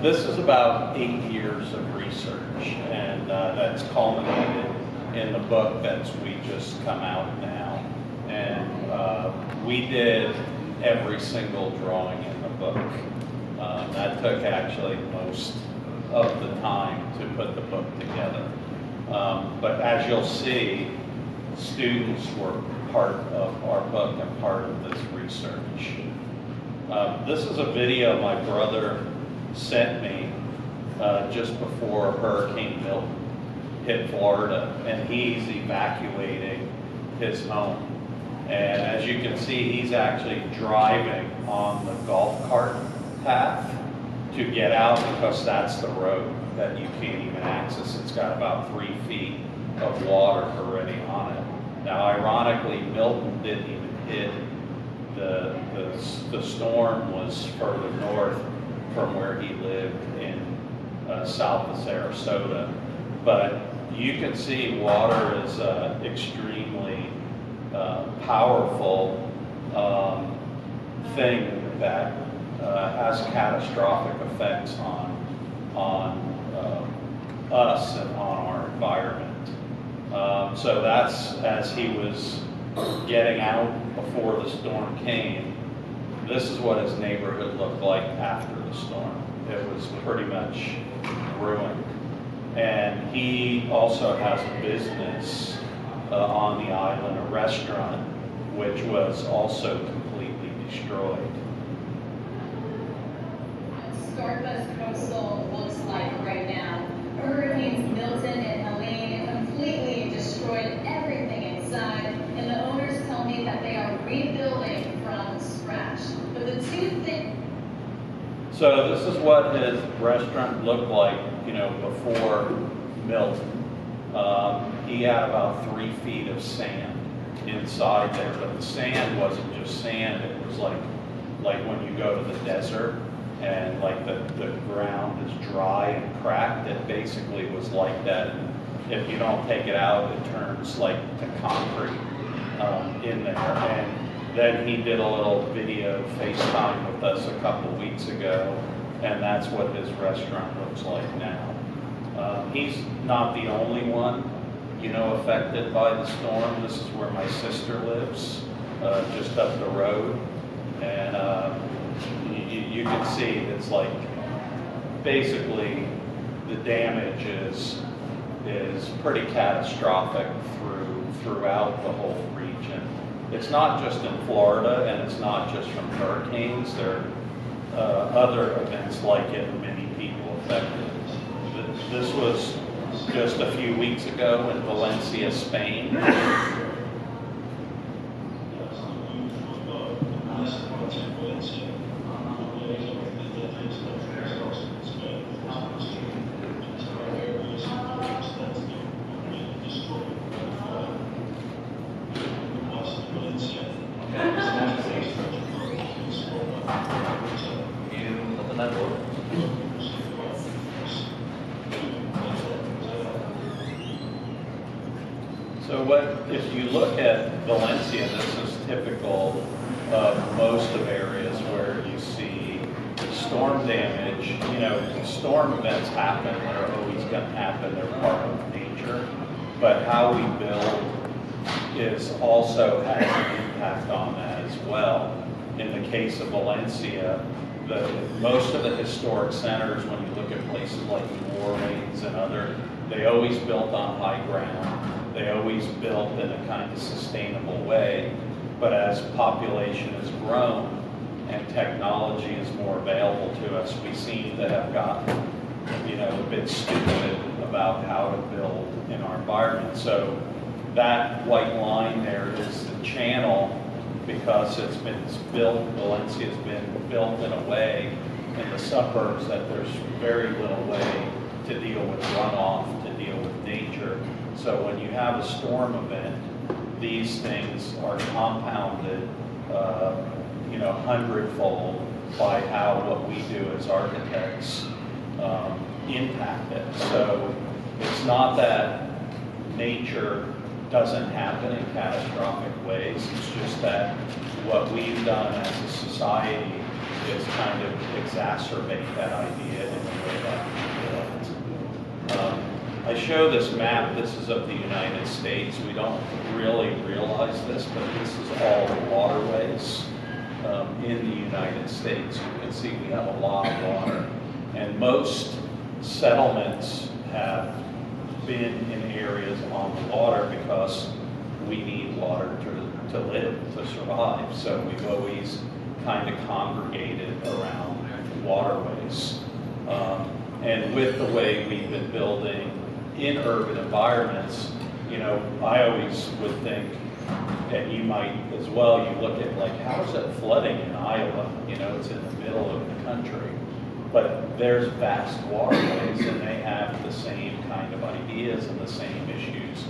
This is about 8 years of research, and that's culminated in the book we just come out now. And we did every single drawing in the book. That took actually most of the time to put the book together. But as you'll see, students were part of our book and part of this research. This is a video my brother sent me just before Hurricane Milton hit Florida, and he's evacuating his home. And as you can see, he's actually driving on the golf cart path to get out, because that's the road that you can't even access. It's got about 3 feet of water already on it. Now, ironically, Milton didn't even hit. The storm was further north from where he lived in south of Sarasota. But you can see water is extremely powerful thing that has catastrophic effects on us and on our environment. So that's, as he was getting out before the storm came, this is what his neighborhood looked like after the storm. It was pretty much ruined. And he also has a business on the island, a restaurant, which was also completely destroyed. Scarpa's coastal looks like right now. Hurricanes Milton and Helene completely destroyed everything inside, and the owners tell me that they are rebuilding from scratch. But the two things... So this is what his restaurant looked like, before Milton. He had about 3 feet of sand inside there, but the sand wasn't just sand. It was like when you go to the desert and like the ground is dry and cracked. It basically was like that. And if you don't take it out, it turns like to concrete in there. And then he did a little video FaceTime with us a couple weeks ago, and that's what his restaurant looks like now. He's not the only one, affected by the storm. This is where my sister lives, just up the road. And you can see it's like basically the damage is pretty catastrophic throughout the whole region. It's not just in Florida, and it's not just from hurricanes. There are other events like it, many people affected. This was just a few weeks ago in Valencia, Spain. So if you look at Valencia, this is typical of most of areas where you see storm damage. Storm events happen, they're always going to happen, they're part of nature. But how we build also has an impact on that as well. In the case of Valencia, most of the historic centers, when you look at places like New Orleans and they always built on high ground. They always built in a kind of sustainable way. But as population has grown and technology is more available to us, we seem to have gotten, a bit stupid about how to build in our environment. So that white line there is the channel, because Valencia's been built in a way in the suburbs that there's very little way to deal with runoff, to deal with nature. So when you have a storm event, these things are compounded, hundredfold by how what we do as architects impact it. So it's not that nature doesn't happen in catastrophic ways. It's just that what we've done as a society is kind of exacerbate that idea in the way that we build. I show this map. This is of the United States. We don't really realize this, but this is all the waterways in the United States. You can see we have a lot of water, and most settlements have been in areas on the water because we need water to live, to survive. So we've always kind of congregated around waterways. And with the way we've been building in urban environments, you know, I always would think, and you might as well, you look at like, how is it flooding in Iowa? You know, it's in the middle of the country. But there's vast waterways, and they have the same kind of ideas and the same issues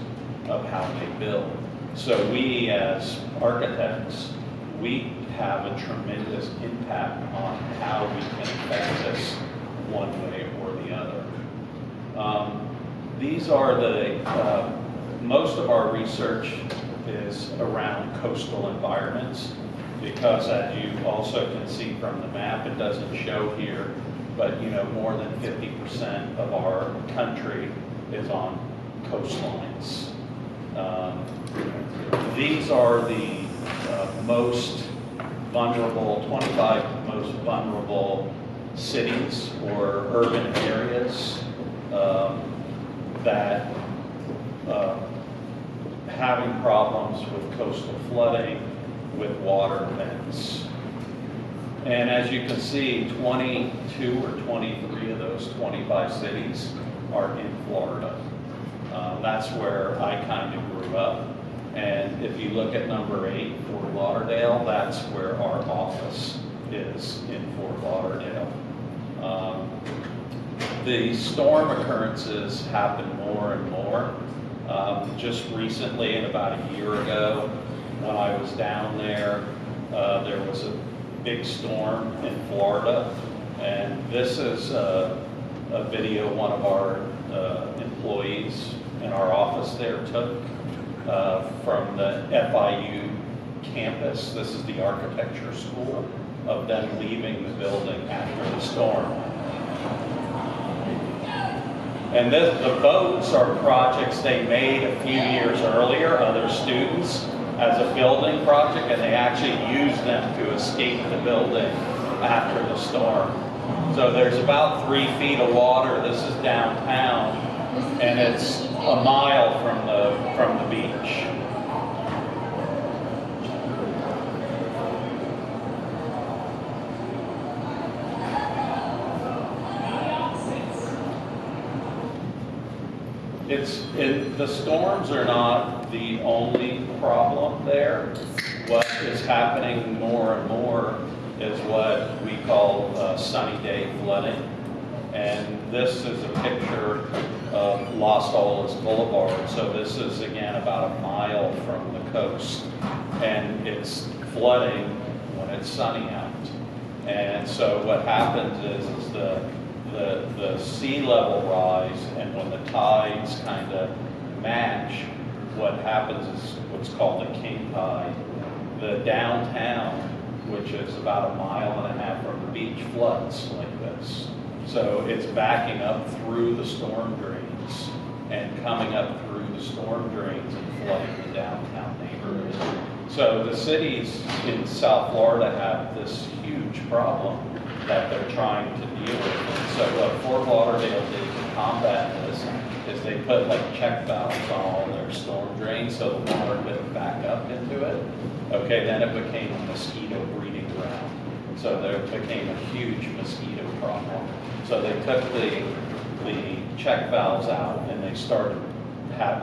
of how they build. So we as architects, we have a tremendous impact on how we can affect this one way or the other. These are the, most of our research is around coastal environments, because as you also can see from the map, it doesn't show here, but you know, more than 50% of our country is on coastlines. These are the most vulnerable, 25 most vulnerable cities or urban areas that having problems with coastal flooding, with water events. And as you can see, 22 or 23 of those 25 cities are in Florida. That's where I kind of grew up. And if you look at number 8, Fort Lauderdale, that's where our office is, in Fort Lauderdale. The storm occurrences happen more and more. Just recently, and about a year ago, when I was down there, there was a big storm in Florida. And this is a video one of our employees in our office there took from the FIU campus. This is the architecture school, of them leaving the building after the storm. And the boats are projects they made a few years earlier, other students, as a building project, and they actually used them to escape the building after the storm. So there's about 3 feet of water. This is downtown, and it's a mile from the beach. The storms are not the only problem there. What is happening more and more is what we call sunny day flooding. And this is a picture of Las Olas Boulevard. So this is, again, about a mile from the coast. And it's flooding when it's sunny out. And so what happens is the sea level rise, and when the tides kind of match, what happens is what's called a king tide. The downtown, which is about a mile and a half from the beach, floods like this. So it's backing up through the storm drains and coming up through the storm drains and flooding the downtown neighborhood. So the cities in South Florida have this huge problem that they're trying to deal with. And so what Fort Lauderdale did to combat this is they put like check valves on all their storm drains so the water couldn't back up into it. Okay, then it became a mosquito breeding ground. So there became a huge mosquito problem. So they took the check valves out, and they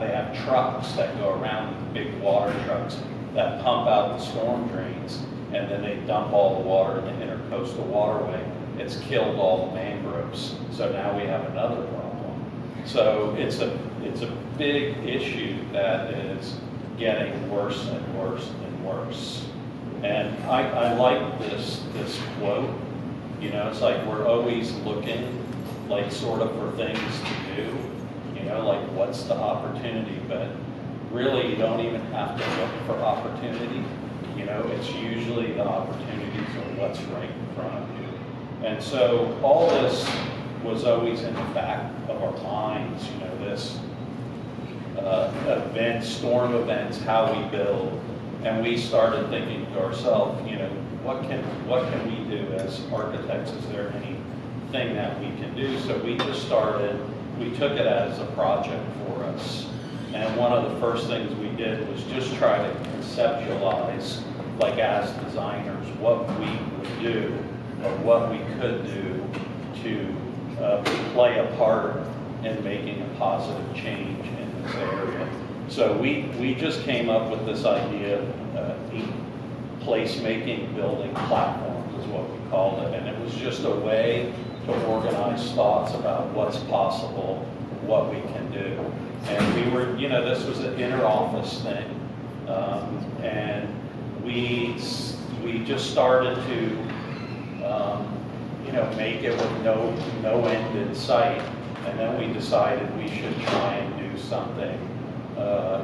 have trucks that go around, big water trucks that pump out the storm drains, and then they dump all the water in the intercoastal waterway. It's killed all the mangroves. So now we have another problem. So it's a big issue that is getting worse and worse and worse. And I like this quote. You know, it's like we're always looking, like, sort of for things to do. You know, like, what's the opportunity? But really, you don't even have to look for opportunity. You know, it's usually the opportunity or what's right in front of you. And so all this was always in the back of our minds, you know, this events, storm events, how we build. And we started thinking to ourselves, you know, what can we do as architects? Is there anything that we can do? So we just started, we took it as a project for us. And one of the first things we did was just try to conceptualize, like as designers, what we would do or what we could do to play a part in making a positive change in this area. So we just came up with this idea of placemaking building platforms is what we called it. And it was just a way to organize thoughts about what's possible, what we can do. And we were, you know, this was an inter-office thing. And we just started to, you know, make it with no end in sight. And then we decided we should try and do something,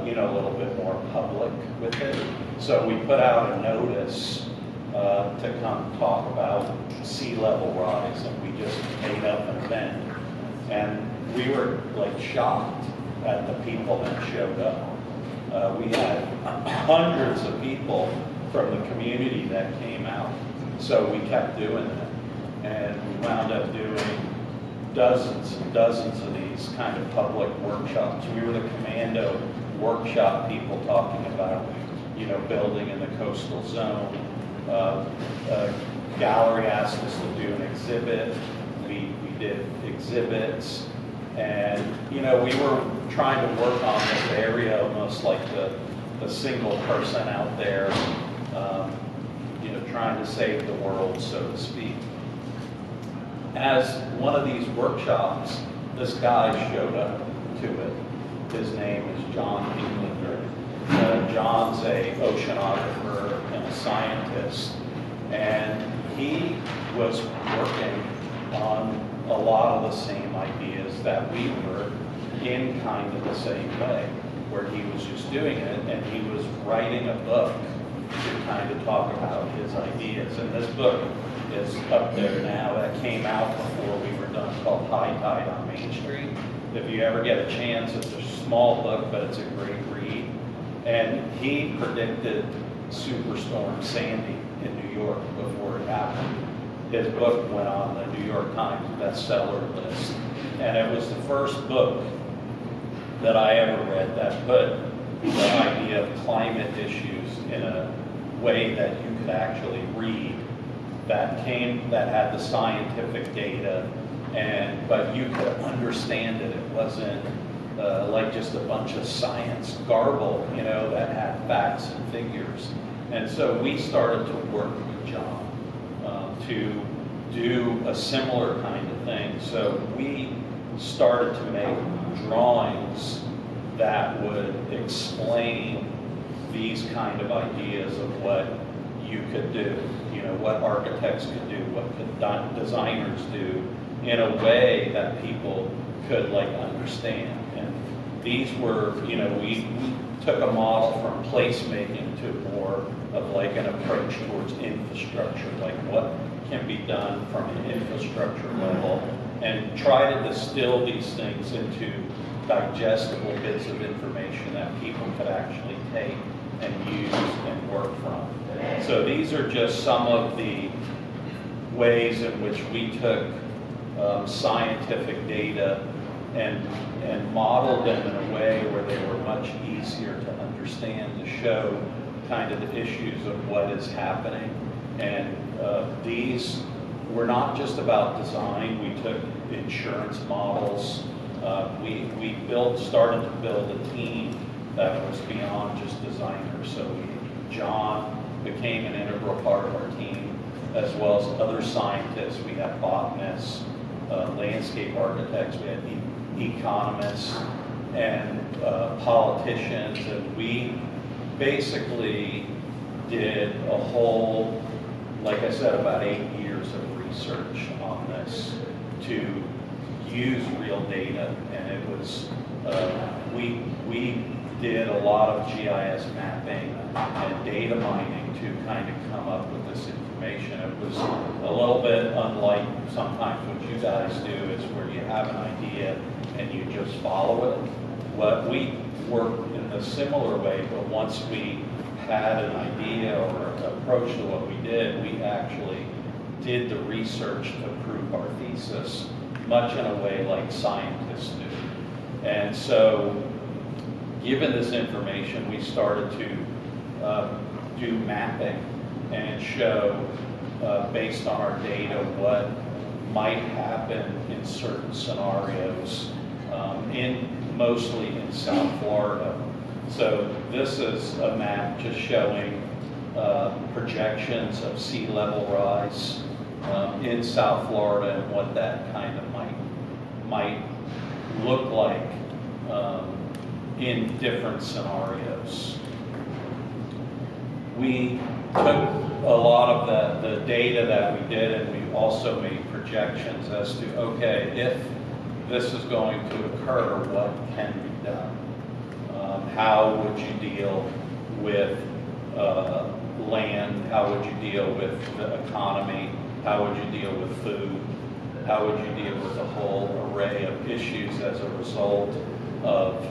you know, a little bit more public with it. So we put out a notice to come talk about sea level rise, and we just made up an event. And we were like shocked at the people that showed up. We had hundreds of people from the community that came out. So we kept doing it. And we wound up doing dozens and dozens of these kind of public workshops. We were the commando workshop people talking about, you know, building in the coastal zone. Gallery asked us to do an exhibit. We did exhibits. And, you know, we were trying to work on this area almost like the single person out there, you know, trying to save the world, so to speak. As one of these workshops, this guy showed up to it. His name is John Englander. John's an oceanographer and a scientist, and he was working on a lot of the same ideas that we were in kind of the same way, where he was just doing it, and he was writing a book to kind of talk about his ideas. And this book is up there now, that came out before we were done, called High Tide on Main Street. If you ever get a chance, it's a small book, but it's a great read. And he predicted Superstorm Sandy in New York before it happened. His book went on the New York Times bestseller list. And it was the first book that I ever read that put the idea of climate issues in a way that you could actually read, that had the scientific data, but you could understand it. It wasn't like just a bunch of science garble, you know, that had facts and figures. And so we started to work with John to do a similar kind of thing. So we started to make drawings that would explain these kind of ideas of what you could do, you know, what architects could do, what could designers do, in a way that people could like understand. And these were, you know, we took a model from placemaking to more of like an approach towards infrastructure, like what can be done from an infrastructure level, and try to distill these things into digestible bits of information that people could actually take and use and work from. So these are just some of the ways in which we took scientific data and modeled them in a way where they were much easier to understand, to show kind of the issues of what is happening. And these were not just about design. We took insurance models. We started to build a team that was beyond just designers. So John became an integral part of our team, as well as other scientists. We had botanists, landscape architects, we had economists, and politicians, and we basically did a whole, like I said, about 8 years of research on this to use real data. And it was, we did a lot of GIS mapping and data mining to kind of come up with this information. it was a little bit unlike sometimes what you guys do, is where you have an idea and you just follow it. What we worked in a similar way, but once we had an idea or an approach to what we did, we actually did the research to prove our thesis, much in a way like scientists do. And so, given this information, we started to do mapping and show, based on our data, what might happen in certain scenarios, mostly in South Florida. So this is a map just showing projections of sea level rise in South Florida and what that kind of might look like in different scenarios. We took a lot of the data that we did, and we also made projections as to, okay, if this is going to occur, what can be done? How would you deal with land? How would you deal with the economy? How would you deal with food? How would you deal with a whole array of issues as a result of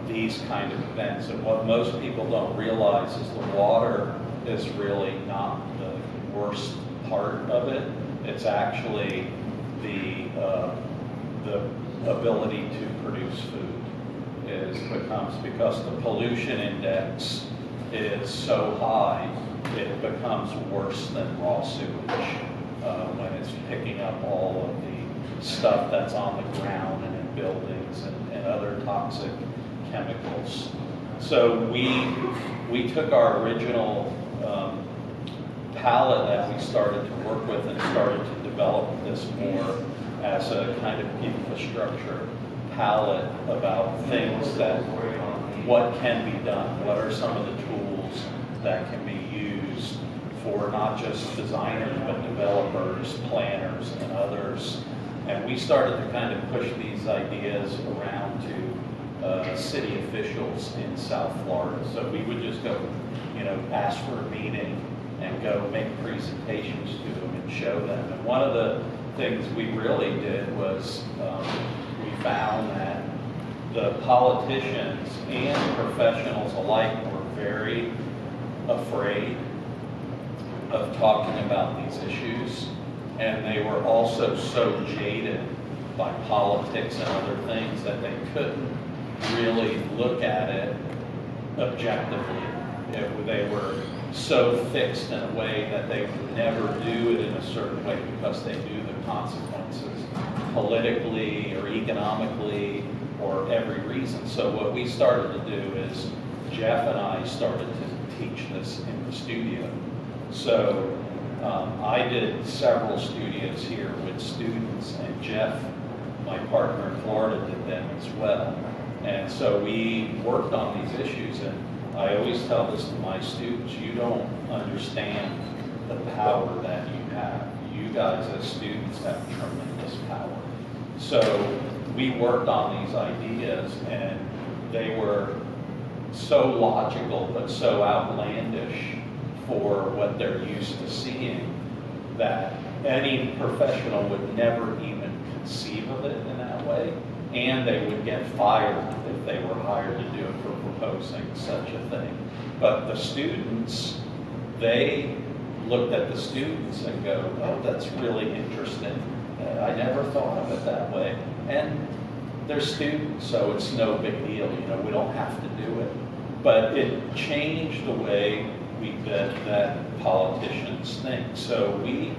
these kind of events? And what most people don't realize is the water is really not the worst part of it. It's actually the ability to produce food becomes, because the pollution index is so high, it becomes worse than raw sewage when it's picking up all of the stuff that's on the ground and in buildings and other toxic chemicals. So we took our original palette that we started to work with and started to develop this more as a kind of infrastructure palette about things that, what can be done, what are some of the tools that can be used for not just designers, but developers, planners, and others. And we started to kind of push these ideas around to city officials in South Florida. So we would just go, ask for a meeting and go make presentations to them and show them. And one of the things we really did was we found that the politicians and professionals alike were very afraid of talking about these issues, and they were also so jaded by politics and other things that they couldn't really look at it objectively. They were so fixed in a way that they would never do it in a certain way because they knew the consequences politically or economically or every reason. So what we started to do is Jeff and I started to teach this in the studio. So I did several studios here with students, and Jeff, my partner in Florida, did them as well. And so we worked on these issues, and I always tell this to my students: you don't understand the power that you have. You guys as students have tremendous power. So we worked on these ideas, and they were so logical but so outlandish for what they're used to seeing that any professional would never even conceive of it in that way, and they would get fired if they were hired to do it for proposing such a thing. But the students, they looked at the students and go, oh, that's really interesting. I never thought of it that way. And they're students, so it's no big deal. We don't have to do it. But it changed the way that politicians think. So we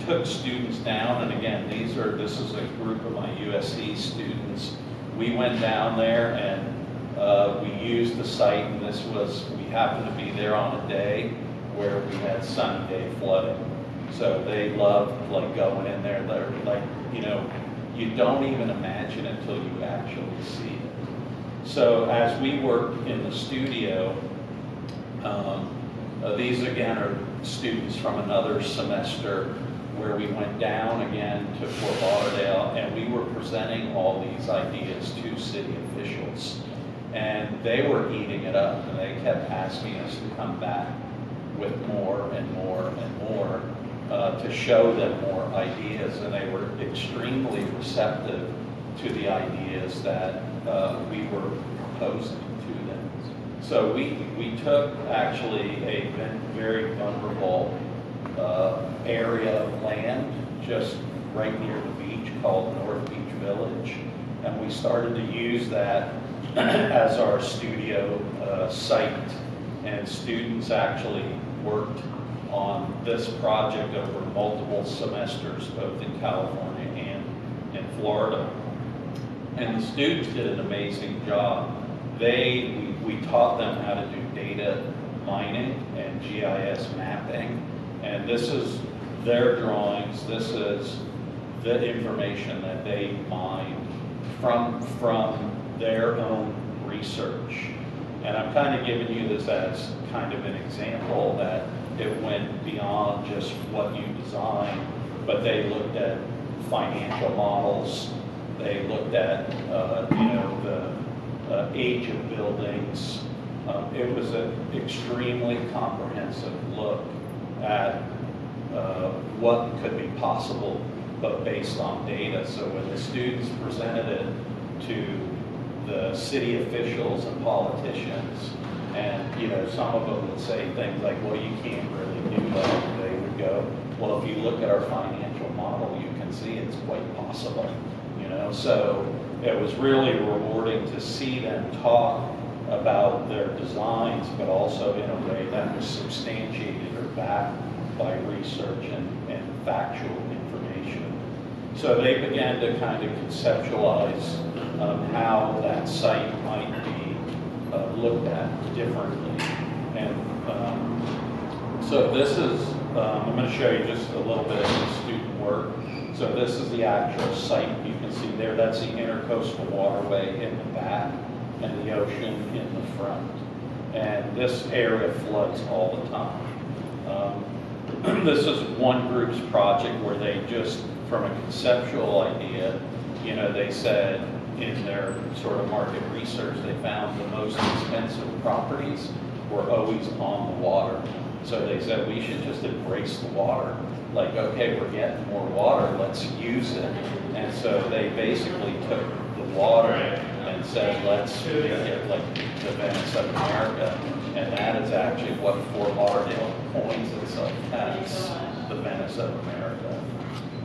took students down, and again, this is a group of my USC students. We went down there and we used the site, and we happened to be there on a day where we had sunny day flooding. So they loved going in there. They're you don't even imagine it until you actually see it. So as we work in the studio, these again are students from another semester where we went down again to Fort Lauderdale, and we were presenting all these ideas to city officials. And they were eating it up, and they kept asking us to come back with more and more to show them more ideas, and they were extremely receptive to the ideas that we were proposing to them. So we took actually a very vulnerable area of land just right near the beach called North Beach Village, and we started to use that as our studio site, and students actually worked on this project over multiple semesters, both in California and in Florida. And the students did an amazing job. We taught them how to do data mining and GIS mapping, and this is their drawings. This is the information that they mined from their own research. And I'm kind of giving you this as kind of an example that it went beyond just what you design, but they looked at financial models. They looked at, the age of buildings. It was an extremely comprehensive look at what could be possible, but based on data. So when the students presented it to the city officials and politicians, and some of them would say things like, well, you can't really do that. They would go, well, if you look at our financial model, you can see it's quite possible. So it was really rewarding to see them talk about their designs, but also in a way that was substantiated or backed by research and factual information. So they began to kind of conceptualize how that site might be looked at differently. And so this is, I'm going to show you just a little bit of the student work. So this is the actual site. You can see there, that's the intercoastal waterway in the back and the ocean in the front. And this area floods all the time. This is one group's project where they just, from a conceptual idea, they said in their sort of market research, they found the most expensive properties were always on the water. So they said we should just embrace the water. Like, okay, we're getting more water, let's use it. And so they basically took the water and said, let's make it like the Venice of America. And that is actually what Fort Lauderdale coins itself as, the Venice of America.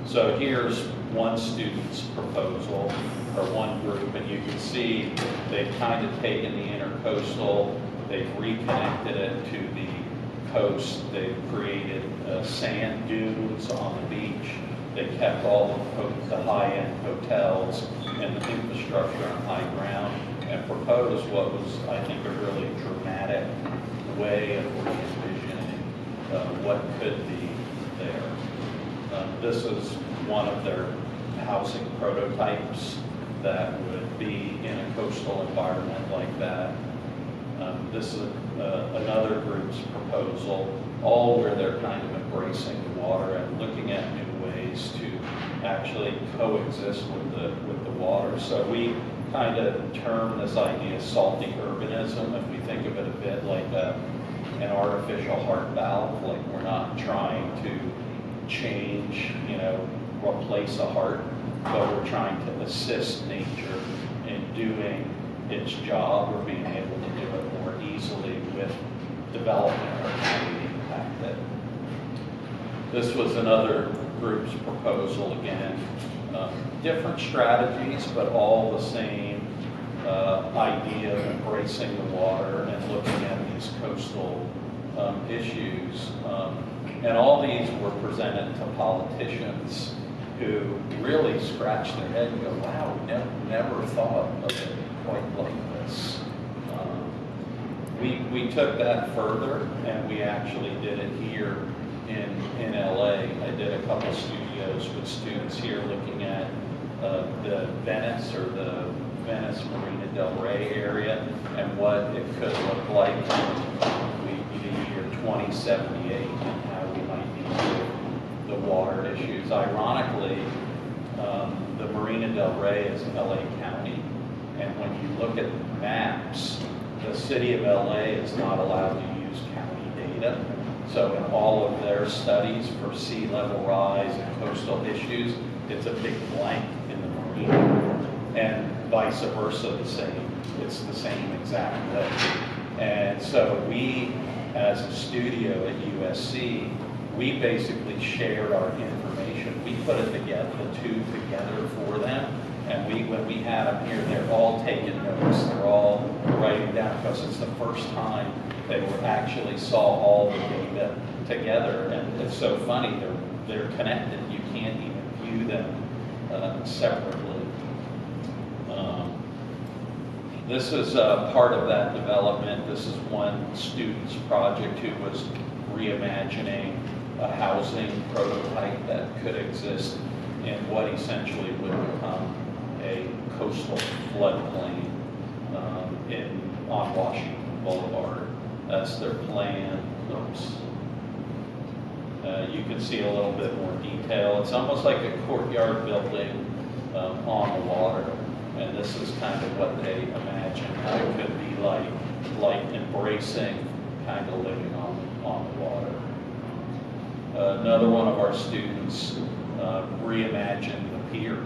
So here's one student's proposal, or one group, and you can see they've kind of taken the intercoastal, they've reconnected it to the coast, they've created sand dunes on the beach, they kept all of the high-end hotels and the infrastructure on high ground, and proposed what was, I think, a really dramatic way of envisioning what could be there. This is one of their housing prototypes that would be in a coastal environment like that. This is another group's proposal, all where they're kind of embracing the water and looking at new ways to actually coexist with the water. So we kind of term this idea salty urbanism, if we think of it a bit like an artificial heart valve, like we're not trying to change, replace a heart, but we're trying to assist nature in doing its job, or being able to do it more easily with development or how we impact it. This was another group's proposal again. Different strategies, but all the same idea of embracing the water and looking at these coastal issues. And all these were presented to politicians who really scratched their head and go, wow, never thought of it quite like this. We took that further, and we actually did it here in LA. I did a couple studios with students here looking at the Venice, or the Venice Marina del Rey area, and what it could look like in the year 2078 and how we might deal with the water issues. Ironically, the Marina del Rey is LA County, and when you look at the maps, the city of LA is not allowed to use county data. So in all of their studies for sea level rise and coastal issues, it's a big blank in the marine, and vice versa the same. It's the same exact way. And so we, as a studio at USC, we basically shared our information. We put it together, the two together for them. And when we had them here, they're all taking notes. They're all writing down because it's the first time they were actually saw all the data together. And it's so funny, they're connected. You can't even view them separately. This is part of that development. This is one student's project who was reimagining a housing prototype that could exist in what essentially would become a coastal floodplain on Washington Boulevard. That's their plan. Oops. You can see a little bit more detail. It's almost like a courtyard building on the water. And this is kind of what they imagine how it could be like embracing kind of living on the water. Another one of our students reimagined the pier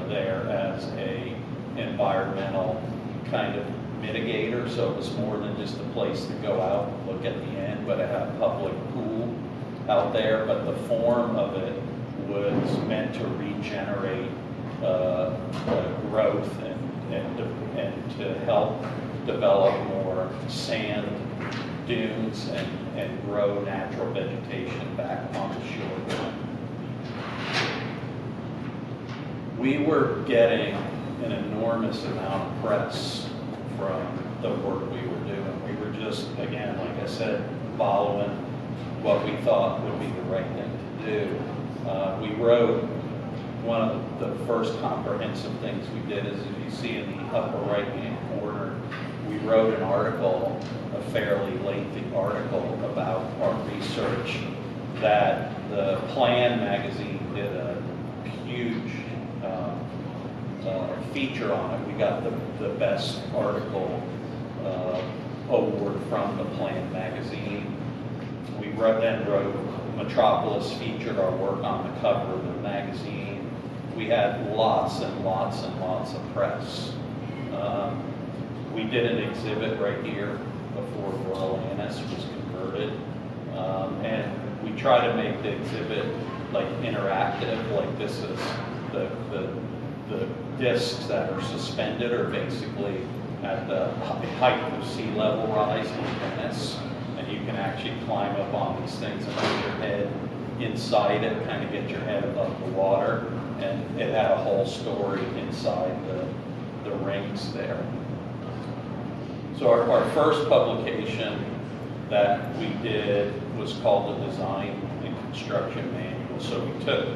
there as a environmental kind of mitigator. So it was more than just a place to go out and look at the end, but it had a public pool out there. But the form of it was meant to regenerate growth and to help develop more sand dunes and grow natural vegetation back on the shore. We were getting an enormous amount of press from the work we were doing. We were just, again, like I said, following what we thought would be the right thing to do. We wrote one of the first comprehensive things we did is, if you see in the upper right-hand corner, we wrote an article, a fairly lengthy article about our research that the Plan magazine did a huge feature on it. We got the best article award from the Plan magazine. We then wrote, Metropolis featured our work on the cover of the magazine. We had lots and lots and lots of press. We did an exhibit right here before Royal Annis was converted. And we try to make the exhibit like interactive, like this is the discs that are suspended are basically at the height of sea level rise in Venice. And you can actually climb up on these things and put your head inside it, kind of get your head above the water. And it had a whole story inside the rings there. So our first publication that we did was called the Design and Construction Manual. So we took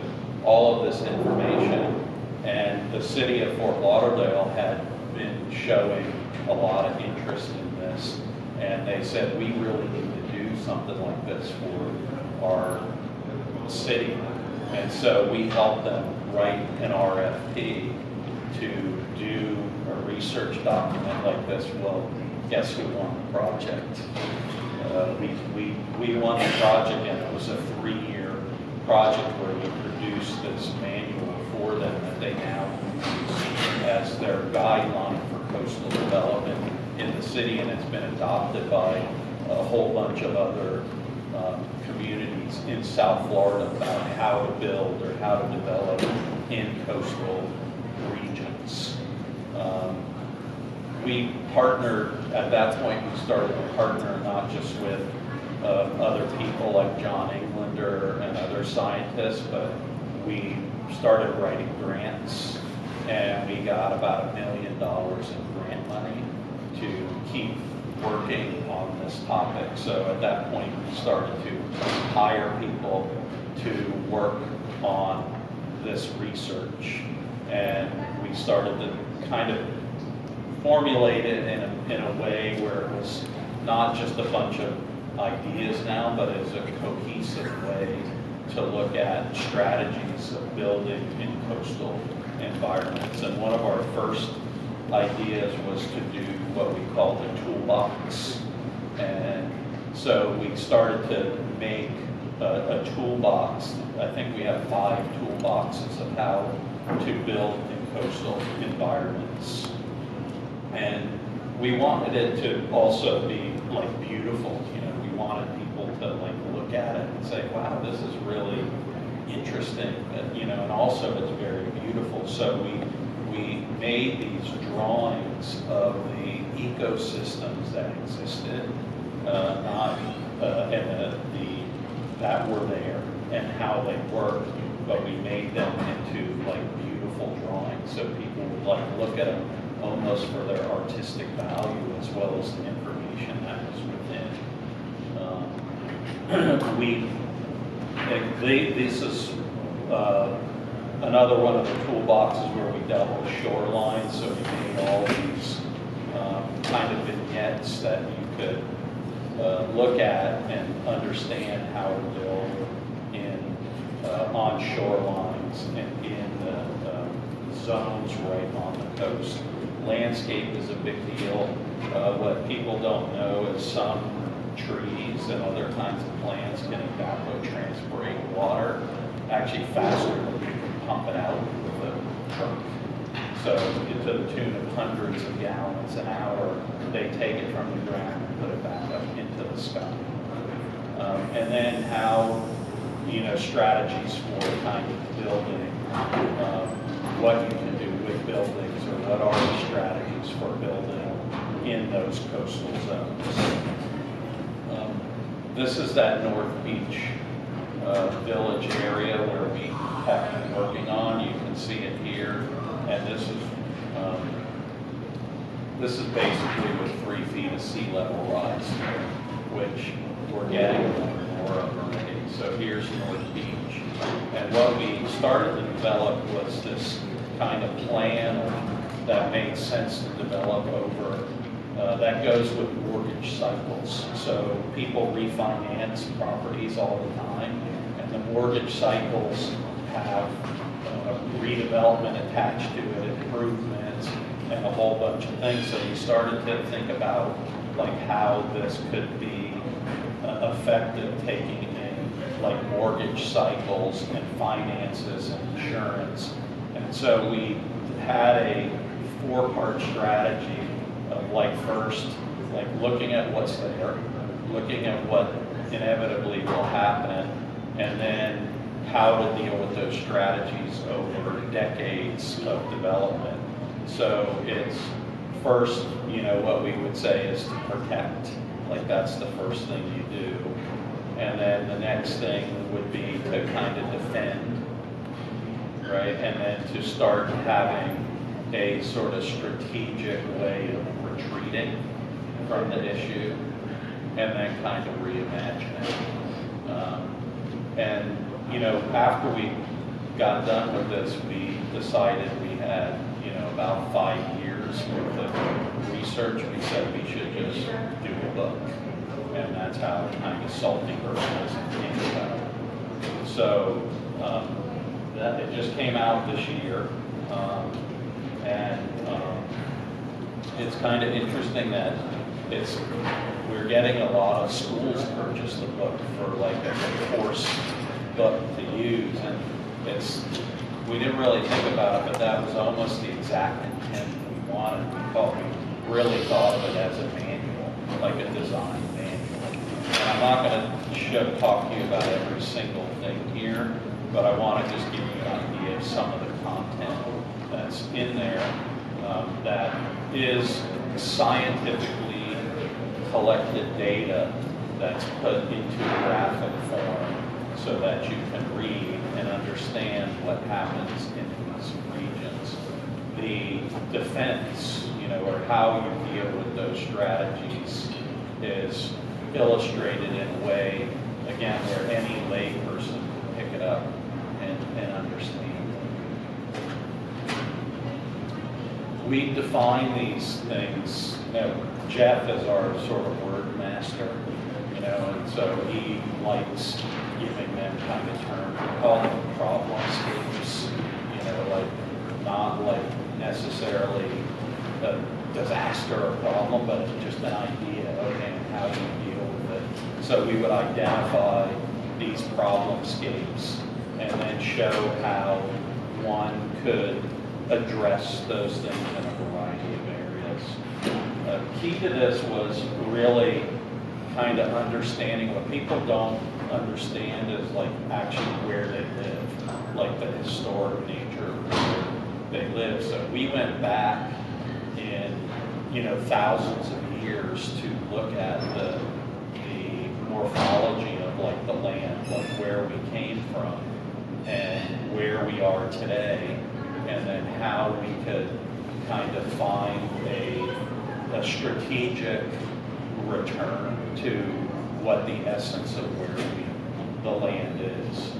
all of this information, and the city of Fort Lauderdale had been showing a lot of interest in this, and they said, we really need to do something like this for our city. And so we helped them write an RFP to do a research document like this. Well, guess who won the project? We won the project, and it was a 3-year project where we produced this manual for them that they now use as their guideline for coastal development in the city, and it's been adopted by a whole bunch of other communities in South Florida about how to build or how to develop in coastal regions. We partnered, at that point we started to partner not just with other people like John Englander and other scientists, but we started writing grants, and we got about $1 million in grant money to keep working on this topic. So at that point we started to hire people to work on this research, and we started to kind of formulate it in a way where it was not just a bunch of ideas now, but as a cohesive way to look at strategies of building in coastal environments. And one of our first ideas was to do what we call the toolbox. And So we started to make a toolbox. I think we have 5 toolboxes of how to build in coastal environments. And we wanted it to also be like beautiful. You know, we wanted people to like look at it and say, wow, this is really interesting. You know, and also it's very beautiful. So we made these drawings of the ecosystems that existed, that were there and how they worked, but we made them into like beautiful drawings so people would like look at them almost for their artistic value as well as the information that was within. This is another one of the toolboxes where we dealt with shorelines, so we made all these kind of vignettes that you could look at and understand how to build on shorelines and in the zones right on the coast. Landscape is a big deal. What people don't know is some trees and other kinds of plants can evapotranspirate water actually faster than you can pump it out with a truck. So to the tune of hundreds of gallons an hour, they take it from the ground and put it back up into the sky. And then how, you know, strategies for kind of building, what you can do with buildings, or what are the strategies for building in those coastal zones. This is that North Beach village area where we have been working on. You can see it here, and this is basically with 3 feet of sea level rise, which we're getting more of already. So here's North Beach, and what we started to develop was this kind of plan that made sense to develop over. That goes with mortgage cycles. So people refinance properties all the time, and the mortgage cycles have redevelopment attached to it, improvements, and a whole bunch of things. So we started to think about like how this could be effective, taking in like mortgage cycles and finances and insurance. And so we had a 4-part strategy of like first, like looking at what's there, looking at what inevitably will happen, and then how to deal with those strategies over decades of development. So it's first, you know, what we would say is to protect, like that's the first thing you do. And then the next thing would be to kind of defend, right? And then to start having a sort of strategic way of retreating from the issue, and then kind of reimagine it. And you know, after we got done with this, we decided we had, you know, about 5 years worth of research. We said we should just do a book, and that's how kind of Salty Urbanism came about. So that it just came out this year, and it's kind of interesting that we're getting a lot of schools purchase the book for like a course book to use, and we didn't really think about it, but that was almost the exact intent we wanted. We really thought of it as a manual, like a design manual. And I'm not going to talk to you about every single thing here, but I want to just give you an idea of some of the content that's in there that is scientifically collected data that's put into graphic form so that you can read and understand what happens in these regions. The defense, you know, or how you deal with those strategies is illustrated in a way, again, where any layperson can pick it up and understand. We define these things. Jeff is our sort of word master, you know, and so he likes giving them kind of terms. We call them problem statements, you know, like not like necessarily a disaster or problem, but it's just an idea, okay, and how do you deal with it. So we would identify these problemscapes and then show how one could address those things in a variety of areas. Key to this was really kind of understanding what people don't understand is like actually where they live, like the historic nature of where they live. So we went back in, thousands of years to look at the morphology of like the land, like where we came from and where we are today, and then how we could kind of find a strategic return to what the essence of where the land is.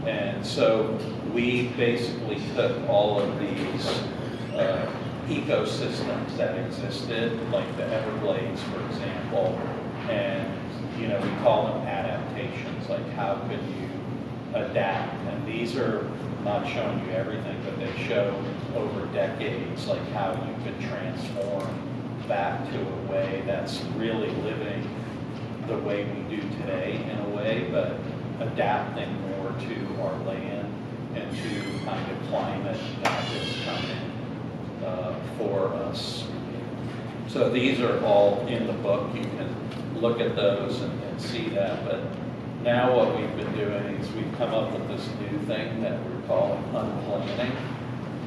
And so we basically took all of these ecosystems that existed, like the Everglades, for example, and we call them adaptations, like how could you adapt? And these are not showing you everything, but they show over decades, like how you could transform back to a way that's really living the way we do today in a way, but adapting more to our land and to kind of climate that is coming for us. So these are all in the book. You can look at those and see that. But now what we've been doing is we've come up with this new thing that we're calling unplanning.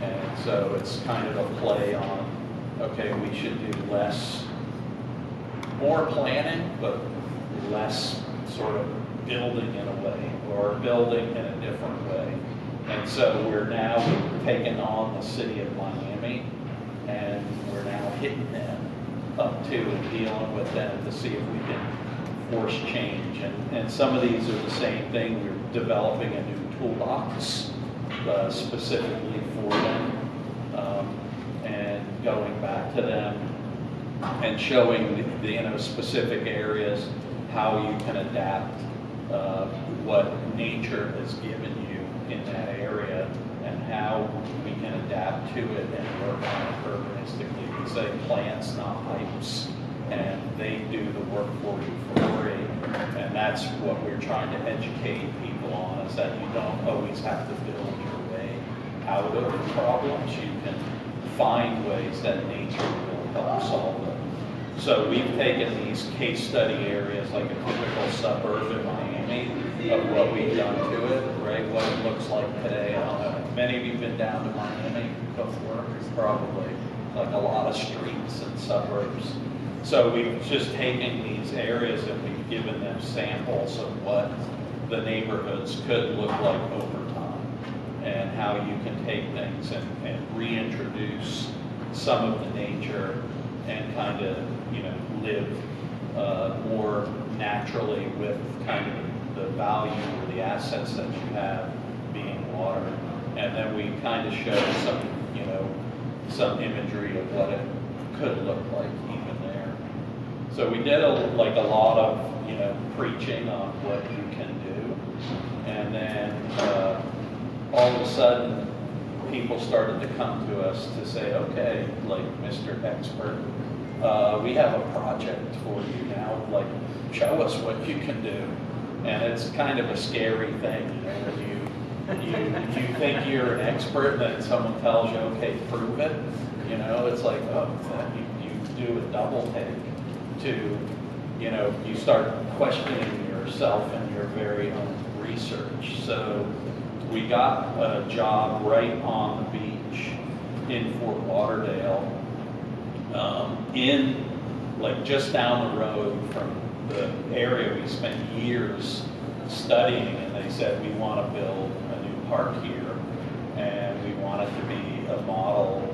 And so it's kind of a play on, okay, we should do more planning, but less sort of building in a way, or building in a different way. And so we're now taking on the city of Miami, and we're now hitting them up to and dealing with them to see if we can force change. And some of these are the same thing. We're developing a new toolbox specifically for them, and going back to them and showing the specific areas how you can adapt what nature has given you in that area, and how we can adapt to it and work on it urbanistically. We say plants, not pipes, and they do the work for you for free. And that's what we're trying to educate people on, is that you don't always have to build your way out of problems. You can find ways that nature will help solve them. So we've taken these case study areas, like a typical suburb in Miami, of what we've done to it, right? What it looks like today. I don't know, many of you have been down to Miami before, probably, like a lot of streets and suburbs. So we've just taken these areas and we've given them samples of what the neighborhoods could look like over time, and how you can take things and reintroduce some of the nature and kind of, live more naturally with kind of the value or the assets that you have being water. And then we kind of show some imagery of what it could look like even there. So we did a lot of, preaching on what you can do. And then all of a sudden, people started to come to us to say, okay, like Mr. Expert, we have a project for you now, like show us what you can do. And it's kind of a scary thing, when you think you're an expert, and then someone tells you, okay, prove it. It's like, you do a double take to, you start questioning yourself and your very own research. So we got a job right on the beach in Fort Lauderdale, just down the road from the area we spent years studying, and they said, we want to build a new park here, and we want it to be a model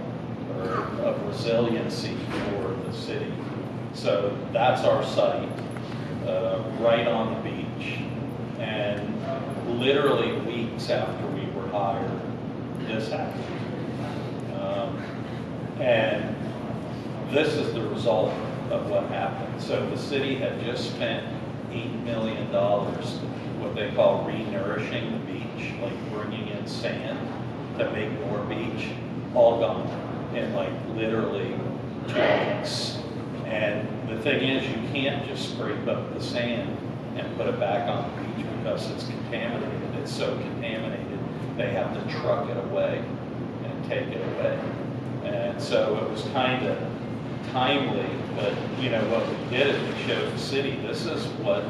of resiliency for the city. So that's our site, right on the beach. And literally weeks after we were hired, this happened. And this is the result of what happened. So the city had just spent $8 million, what they call re-nourishing the beach, like bringing in sand to make more beach, all gone in literally 2 weeks. And the thing is, you can't just scrape up the sand and put it back on the beach because it's contaminated. It's so contaminated, they have to truck it away and take it away. And so it was kind of timely, but you know, what we did is we showed the city, this is what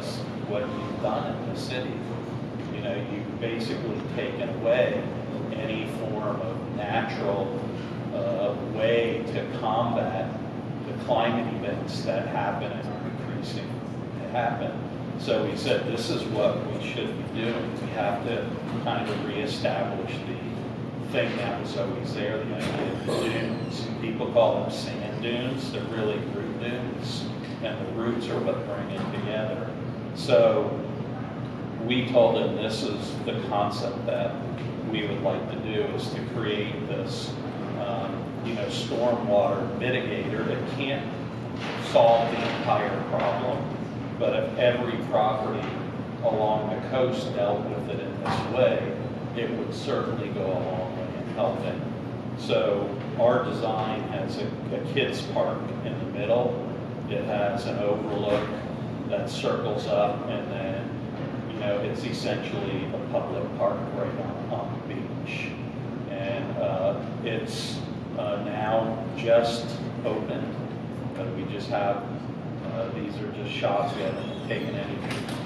you've done in the city. You know, you've basically taken away any form of natural way to combat the climate events that happen and are increasing to happen. So we said, this is what we should be doing. We have to kind of reestablish the thing that was always there, the idea of dunes. People call them sand dunes, they're really root dunes, and the roots are what bring it together. So we told them this is the concept that we would like to do, is to create this you know, stormwater mitigator that can't solve the entire problem, but if every property along the coast dealt with it in this way, it would certainly go a long way in helping. So our design has a kids park in the middle. It has an overlook that circles up, and then, you know, it's essentially a public park right on the beach. And it's now just opened, but we just have, these are just shots. We haven't taken any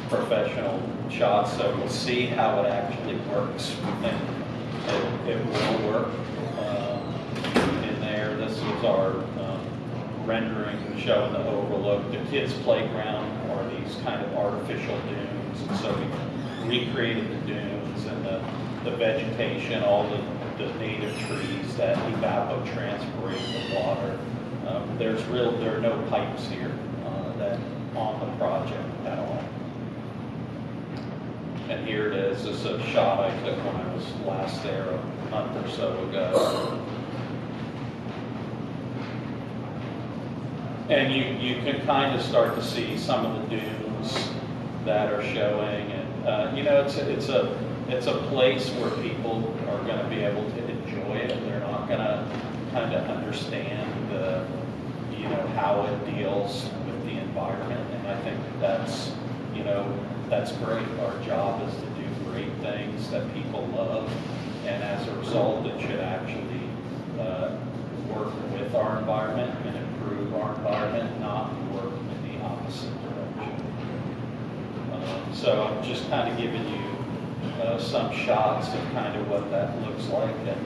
professional shots, so we'll see how it actually works. We think it will work in there. This is our rendering showing the overlook. The kids' playground are these kind of artificial dunes, and so we recreated the dunes and the vegetation, all the native trees that evapotranspirate the water. There are no pipes here that on the project at all. And here it is. This is a shot I took when I was last there a month or so ago. And you can kind of start to see some of the dunes that are showing, and you know, it's a place where people are going to be able to enjoy it. They're not going to kind of understand you know, how it deals with the environment, and I think that's, you know, that's great. Our job is to do great things that people love, and as a result, it should actually work with our environment and improve our environment, not work in the opposite direction. So I'm just kind of giving you some shots of kind of what that looks like. And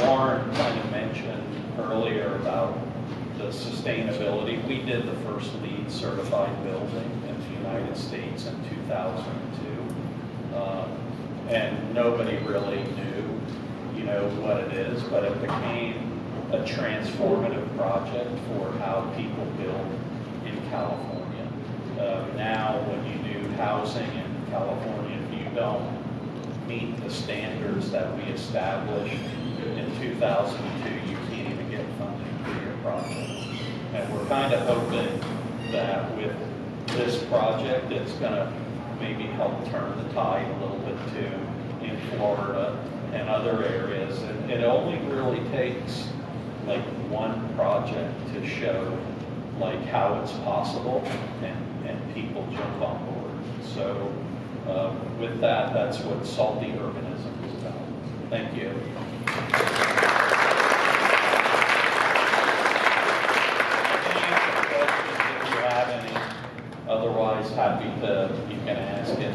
Warren kind of mentioned earlier about the sustainability. We did the first LEED certified building in the United States in 2002. And nobody really knew, you know, what it is, but it became a transformative project for how people build in California. Now, when you do housing in California, if you don't meet the standards that we established in 2002, you can't even get funding for your project. And we're kind of hoping that with this project, it's going to maybe help turn the tide a little bit too in Florida and other areas. And it only really takes like one project to show like how it's possible, and people jump on board. So with that, that's what salty urbanism is about. Thank you. If you have any, otherwise happy to, you can ask it.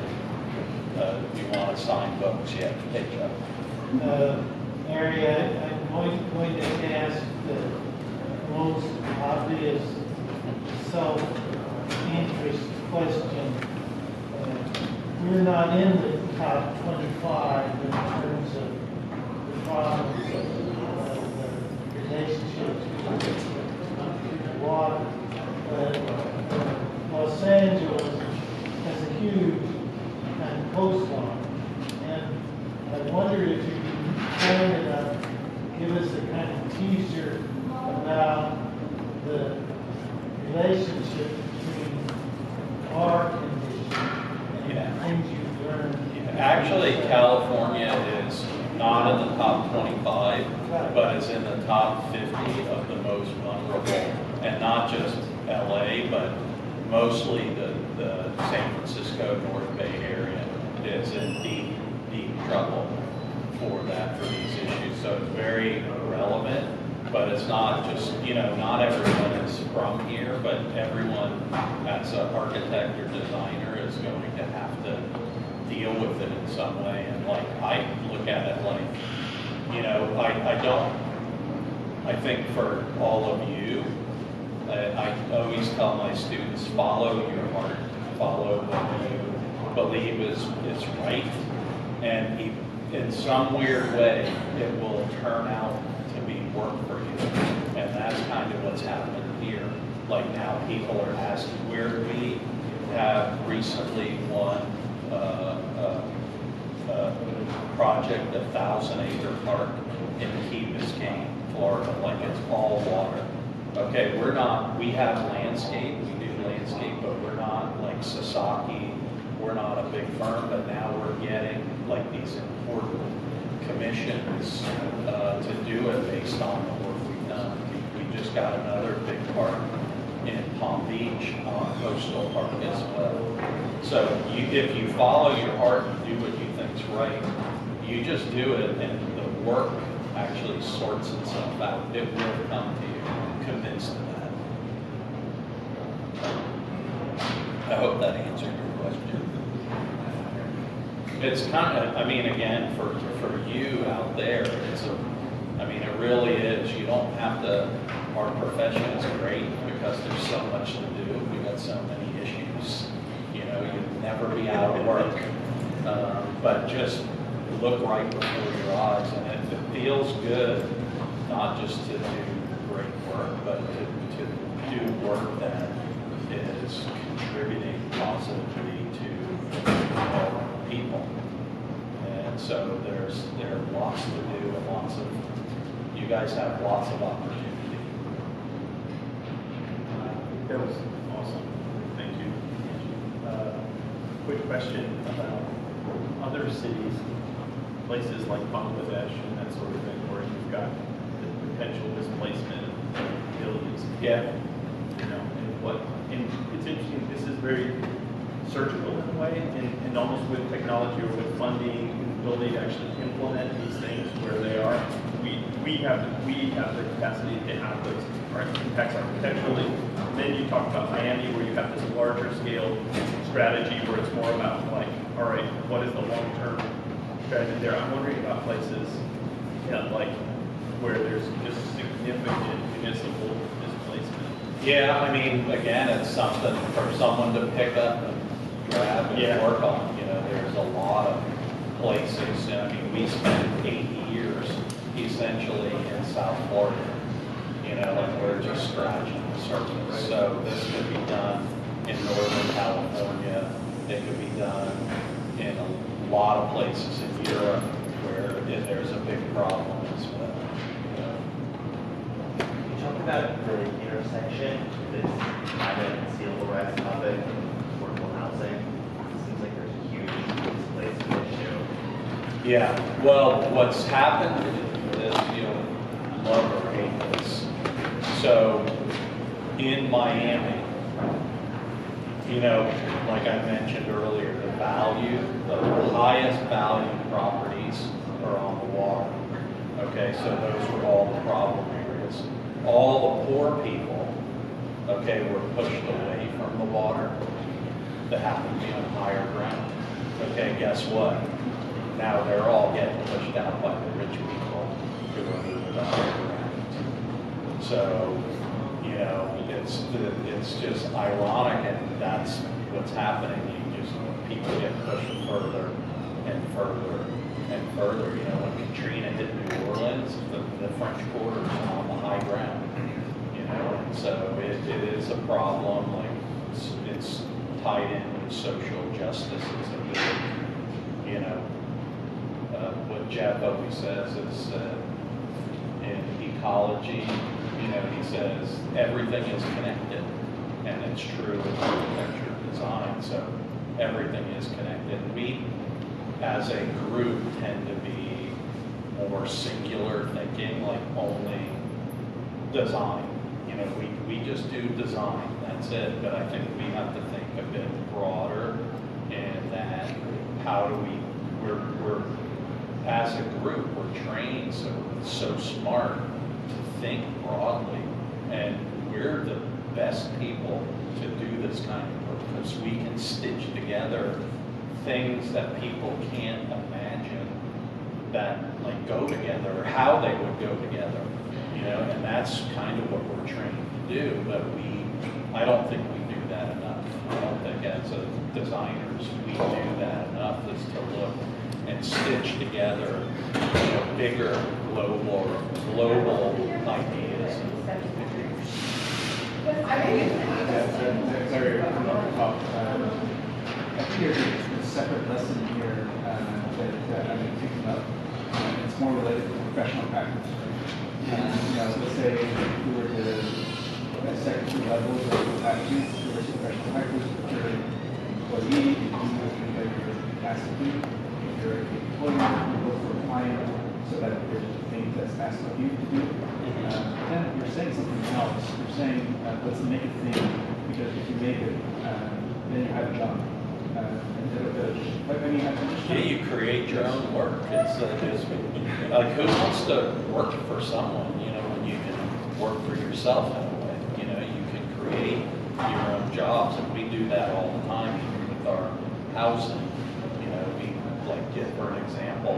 If you want to sign books, you have to take it up. Mary, I'm going to ask the most obvious self-interest question. We're not in the top 25 in terms of the problems of the relationships with the water. But Los Angeles has a huge kind of coastline. And I wonder if you can kind of give us a kind of teaser about the relationship between our condition and things you've learned. Actually, California is not in the top 25, but is in the top 50 of the most vulnerable, and not just LA, but mostly the the San Francisco North Bay area is in deep, deep trouble for these issues. So it's very relevant, but it's not just, not everyone is from here, but everyone as an architect or designer is going to have to deal with it in some way. And like, I look at it like, I think for all of you, I always tell my students, follow your heart, follow what you believe is right, and in some weird way, it will turn out to be work for you. And that's kind of what's happened here. Like now people are asking, where we have recently won a project, 1,000-acre park in Key Biscayne, Florida, like it's all water. Okay, we have landscape, we do landscape, but we're not like Sasaki, we're not a big firm, but now we're getting like these important commissions to do it based on the work we've done. We just got another big park in Palm Beach on Coastal Park as well. So if you follow your heart and do what you think's right, you just do it, and the work actually sorts itself out. It will come to you. I'm convinced of that. I hope that answered your question. It's kind of, again, for you out there, it really is. You don't have to, our profession is great because there's so much to do. We got so many issues. You'd never be out of work. But just look right before your eyes, and if it feels good, not just to do great work, but to do work that is contributing positively to people. And so there are lots to do, and you guys have lots of opportunity. That was awesome. Thank you. Quick question about other cities, places like Bangladesh and that sort of thing, where you've got the potential displacement of millions. Yeah. And it's interesting. This is very surgical in a way, and almost with technology or with funding and ability to actually implement these things where they are. We have the capacity to have those impacts architecturally. And then you talk about Miami, where you have this larger scale strategy where it's more about like, all right, what is the long-term strategy there? I'm wondering about places like where there's just significant municipal displacement. Yeah, again, it's something for someone to pick up and grab and work on. There's a lot of places. We spent 8 years essentially in South Florida, and we're just scratching the surface. So this could be done in Northern California. It could be done in a lot of places in Europe where there's a big problem as well. You talk about the intersection, this private and sealable rights topic, affordable housing. It seems like there's a huge displacement issue. Yeah, well, what's happened is, love or hate this. So in Miami, like I mentioned earlier, the highest value properties are on the water. Okay, so those were all the problem areas. All the poor people, were pushed away from the water that happened to be on higher ground. Okay, guess what? Now they're all getting pushed out by the rich people who are moving to higher ground. So, it's just ironic, and that's what's happening. People get pushed further and further and further. When Katrina hit New Orleans, the French Quarter is on the high ground. And so it is a problem. Like it's tied in with social justice. It's a big, what Jeff always says is in ecology. He says everything is connected, and it's true in architecture design. So everything is connected. We, as a group, tend to be more singular thinking, like only design. We just do design. That's it. But I think we have to think a bit broader, and that how do we're as a group, we're trained so smart to think broadly, and we're the best people to do this kind of work because we can stitch together things that people can't imagine that like go together or how they would go together, you know, and that's kind of what we're trained to do, but I don't think we do that enough. I don't think as a designers we do that enough is to look and stitch together, you know, bigger global ideas. Sorry, I'm off the top. I think there's a separate lesson here that I'm thinking of. It's more related to professional practice. You know, let's say if we were to dissect two levels of attitudes, there was professional practice, if you're an employee, you do what you're asked to do. If you're an employer, you look for a client so that there's things that's asked of you to do. Then you're saying something else. You're saying, let's make a thing, because if you make it, then you have a job. Yeah, you create your own work. It's like who wants to work for someone, you know, when you can work for yourself in a way. You know, you can create your own jobs, and we do that all the time, even with our housing. You know, we like for an example,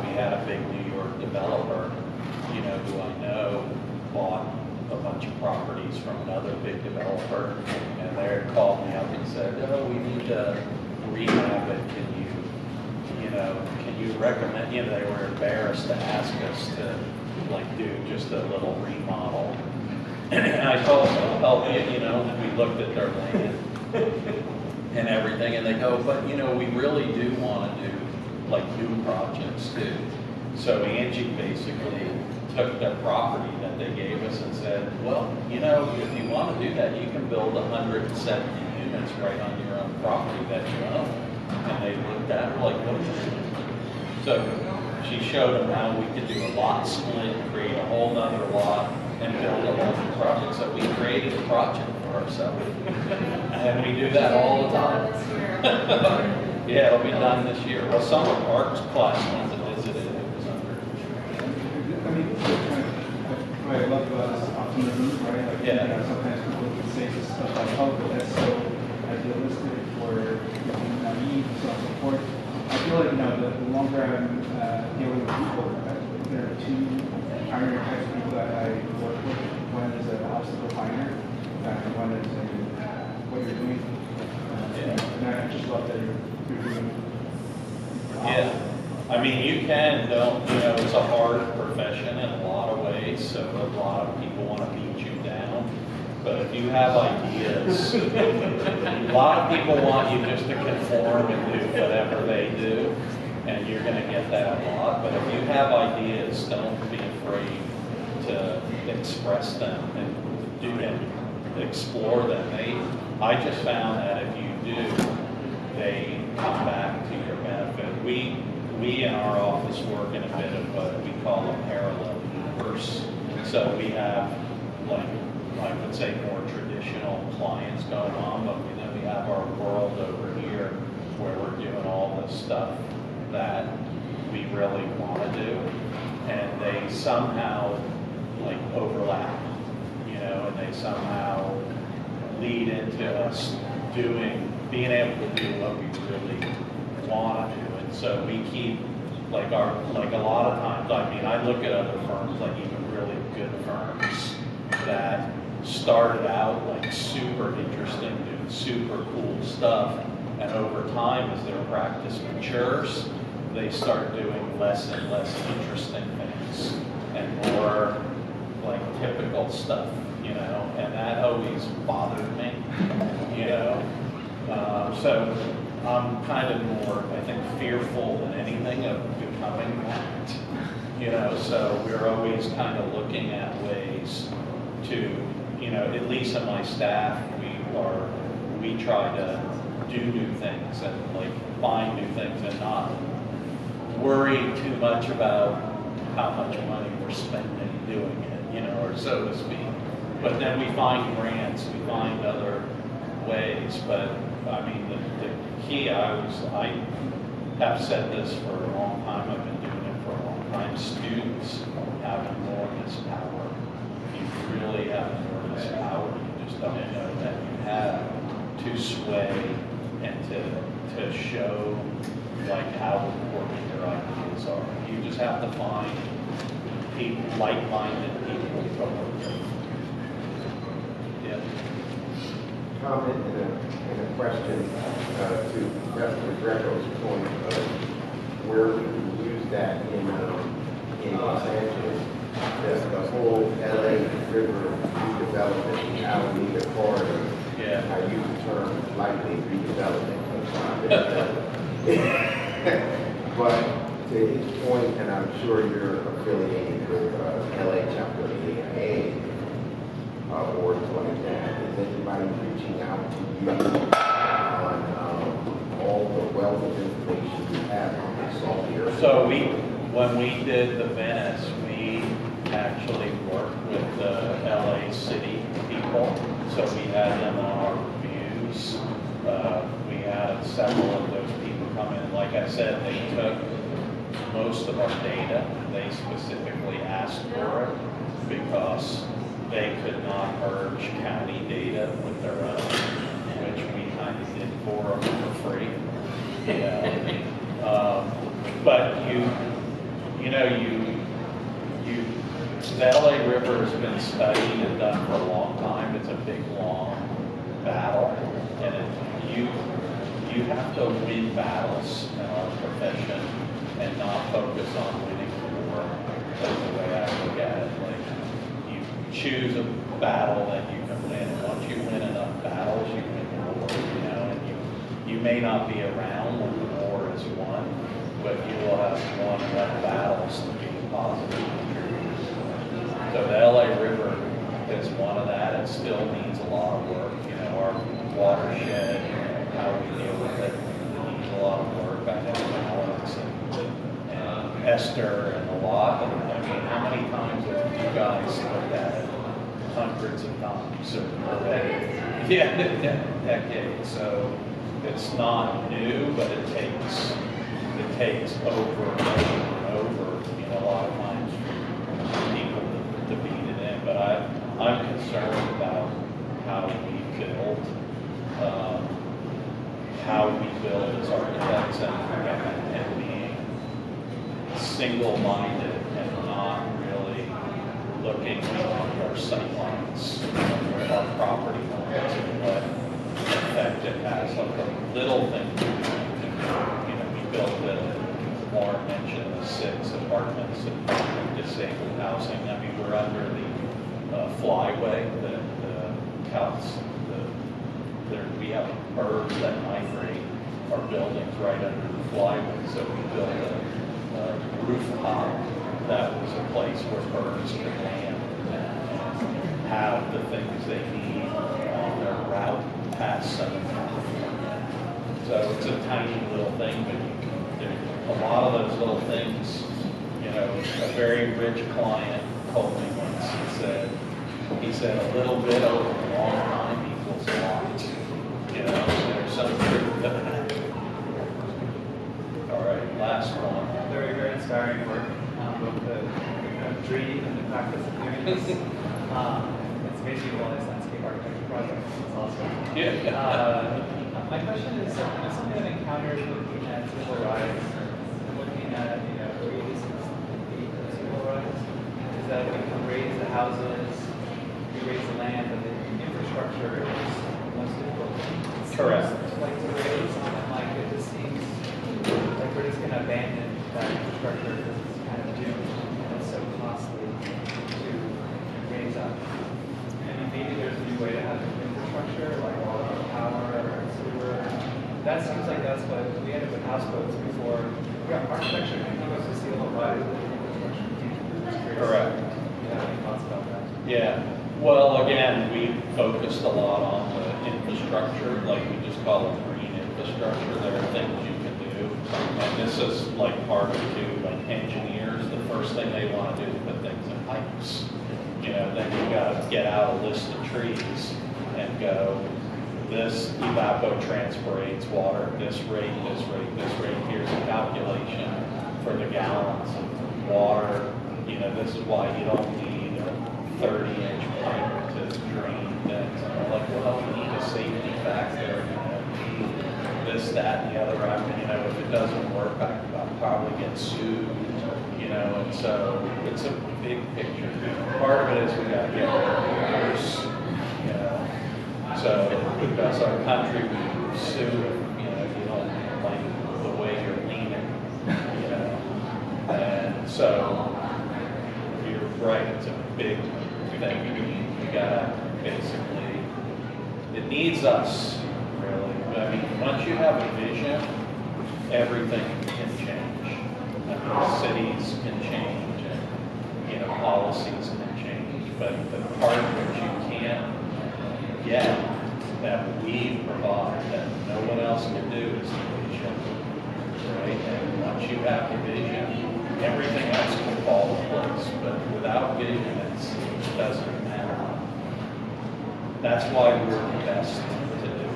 we had a big New York developer, you know, who I know bought a bunch of properties from another big developer, and they called me up and said, "Oh, we need to rehab it. Can you recommend?" You know, they were embarrassed to ask us to like do just a little remodel, and I told them, "I'll help you." You know, and we looked at their land and everything, and they go, "But you know, we really do want to do like new projects too." So Angie basically took the property that they gave us and said, "Well, you know, if you want to do that, you can build 170 units right on your own property that you own." And they looked at her like, "What are you doing?" So she showed them how we could do a lot split, create a whole nother lot, and build a whole new project. So we created a project for ourselves. And we do that all the time. Yeah, it'll be done this year. Well, some of our class went to visit it. It was under. I mean, what I love about this optimism, right? Like, Yeah. you know, sometimes people can say this stuff like, "Oh, but that's so idealistic," or naive, and so on and so forth. I feel like, you know, the longer I'm dealing with people, there are two primary types of people that I work with. One is an obstacle finder, and one is what you're doing. And I just love that you're doing. Yeah. I mean, you know, it's a hard profession in a lot of ways, so a lot of people want to beat you down. But if you have ideas, a lot of people want you just to conform and do whatever they do, and you're going to get that a lot. But if you have ideas, don't be afraid to express them and do and explore them. I just found that if you do, they come back to your benefit. We in our office work in a bit of what we call a parallel universe. So we have, like, I would say more traditional clients going on, but then we have our world over here where we're doing all the stuff that we really want to do, and they somehow like overlap, you know, and they somehow lead into us being able to do what we really want to do. And so we keep like a lot of times, I mean, I look at other firms, like even really good firms that started out like super interesting, doing super cool stuff, and over time as their practice matures, they start doing less and less interesting things and more like typical stuff, you know, and that always bothered me, you know. So I'm kind of more, I think, fearful than anything of becoming that, you know, so we're always kind of looking at ways to, you know, at least in my staff, we try to do new things and like find new things and not worry too much about how much money we're spending doing it, you know, or so to speak. But then we find grants, we find other ways, but I mean, the key, I have said this for a long time, I've been doing it for a long time, students have enormous power. You really have enormous power, you just don't know that you have to sway and to show like how important your ideas are. You just have to find people, like-minded people to work with. Yeah. Comment and a question to Mr. Greco's point of where we can use that in Los Angeles. The whole LA River redevelopment, the Alameda corridor. Yeah. I use the term lightly redevelopment. But to his point, and I'm sure you're affiliated with LA Chapter 8A, or like that, is anybody reaching out to you on all the wealth of information you have on this all here? So when we did the Venice, we actually worked with the LA City people. So we had them on our reviews. We had several of those people come in. Like I said, they took most of our data. They specifically asked for it because they could not merge county data with their own, which we kind of did for them for free. But the LA River has been studied and done for a long time. It's a big, long battle, and you have to win battles in our profession and not focus on winning the war. That's the way I look at it. Like, you choose a battle that you can win, and once you win enough battles, you win the war. And you may not be around when the war is won, but you will have won enough battles to be positive contributors. So the LA River is one of that. It still needs a lot of work. Our watershed, how we deal with it, needs a lot of work. I know Alex and Esther and a lot. I mean, how many times have you guys looked at it? Hundreds of times. Decades. So it's not new, but it takes over and over and over, a lot of times for people to beat it in. But I'm concerned about how we build as architects and being single-minded and not really looking beyond our sight lines, our property lines, and what effect it has. Like a little thing we built Warren mentioned the 6 apartments and disabled housing. I mean, we're under the flyway, the cows, we have birds that migrate our buildings right under the flyway. So we built a rooftop that was a place where birds could land and have the things they need on their route past Southern California. So it's a tiny little thing, but a lot of those little things, a very rich client told me once, he said a little bit over a long time equals a lot. There's some truth to that. All right, last one. Very, very inspiring work, both the dream and the practice of doing this. It's amazing a landscape architecture project. It's awesome. Yeah. My question is something I've encountered looking at civil rights, looking at raise civil rights, is that we can raise the houses, we raise the land, but the infrastructure is the most difficult thing. Correct. Like to raise, and it just seems like we're just going to abandon that infrastructure because it's kind of doomed and it's so costly to raise up. Maybe there's a new way to have infrastructure, like water, power, or sewer. That seems like that's what we ended with houseboats before. We got architecture can give us a seal of life. Correct. Yeah, any thoughts about that? Yeah. Well, again, we focused a lot on the infrastructure, like we just call it green infrastructure. There are things you can do. And this is like part of it too, like engineers, the first thing they want to do is put things in pipes. Then you got to get out a list of trees and go, this evapotranspirates water at this rate, this rate, this rate. Here's a calculation for the gallons of water. You know, this is why you don't need a 30-inch pipe to drain things. And I'm like, well, we need a safety factor, you know, we need this, that, and the other. I mean, you know, if it doesn't work, I'll probably get sued, you know, and so it's a big picture. Part of it is we got to get rid of ours, you know. So, because our country we sue, you know, you don't like the way you're leaning, you know. And so, you're right, it's a big thing. We gotta basically, it needs us, really. I mean, once you have a vision, everything can change. I mean, cities can change, and, you know, policies can change. But the part that you can't get, that we provide, that no one else can do, is the vision, right? And once you have the vision, everything else will fall in place. But without vision, it doesn't matter. That's why we're the best to do it.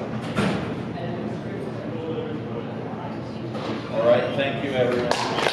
All right, thank you, everyone.